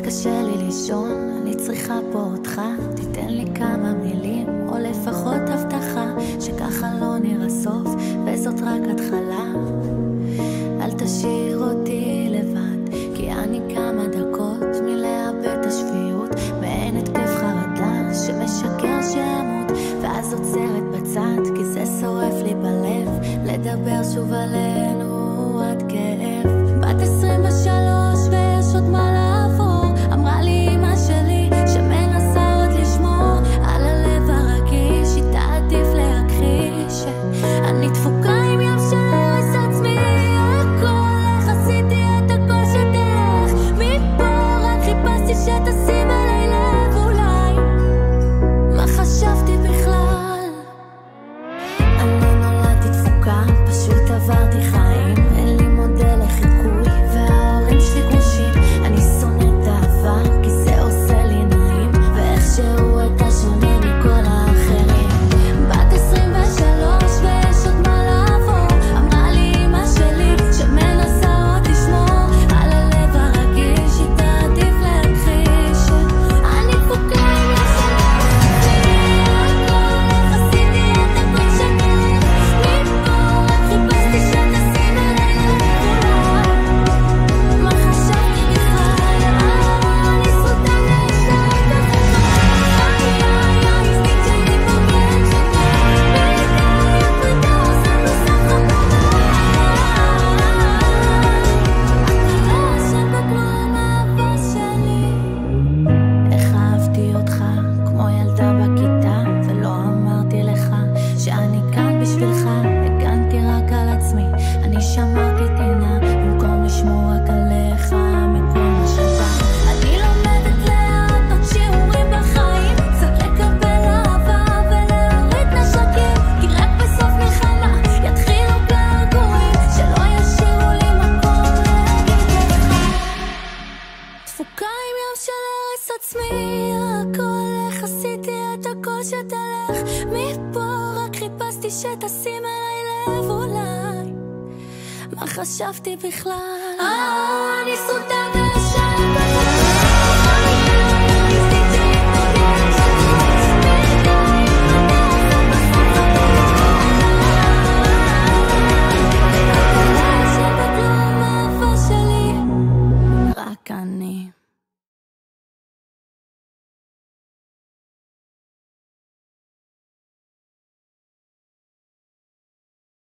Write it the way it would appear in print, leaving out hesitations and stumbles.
קשה לי לישון, אני צריכה פה אותך. תיתן לי כמה מילים, או לפחות הבטחה שככה לא נראה סוף, וזאת רק התחלה. אל תשאיר אותי לבד, כי אני כמה דקות מלאבד את השפיות, מעין התקף חרדה שמשקר שימות, ואז עוצרת בצד, כי זה שורף לי בלב לדבר שוב עלינו עד כאב. בת 23 ויש עוד מה לעבור, אמרה לי אמא שלי שמנסה עוד לשמור על הלב הרגיש, היא תעדיף להכחיש אני דפוקה עם ים של הרס עצמי, הכל איך עשיתי את הכל שתלך מפה, רק חיפשתי שתשים עליי לב אולי, מה חשבתי בכלל? אני לא נולדתי דפוקה, פשוט עברתי חיים, אין לי מודל לחיקוי וההורים שלי גרושים. אני שונאת אהבה כי זה עושה לי נעים, ואיכשהו אתה שונה מכל האחרים. בת 23 ויש עוד מה לעבור, אמרה לי אמא שלי שמנסה עוד לשמור על הלב הרגיש, היא תעדיף להכחיש אני דפוקה עם ים של הכל איך עשיתי את הכל שתלך מפה, רק חיפשתי שתשים עליי לב אולי, מה חשבתי בכלל? אני סוטה להישאר ככה האינסטינקט שלי בוגד שתלך בעיקר הפרידה עושה נוסף אתה לא אשם בכלום אהבה שלי. איך אהבתי אותך כמו ילדה בכיתה, ולא אמרתי לך שאני כאן בשבילך, הגנתי רק על עצמי, אני שמרתי טינה במקום לשמור רק עליך מכל מה שאתה. אני לומדת לאט עוד שיעורים בחיים, קצת לקבל אהבה ולהוריד נשקים, כי רק בסוף מלחמה יתחילו געגועים שלא ישאירו לי מקום להגיד לך. דפוקה עם ים של הרס עצמי, הכל איך עשיתי את הכל שתלך מפה, רק חיפשתי שתשים עליי לב אולי, מה חשבתי בכלל? אני סוטה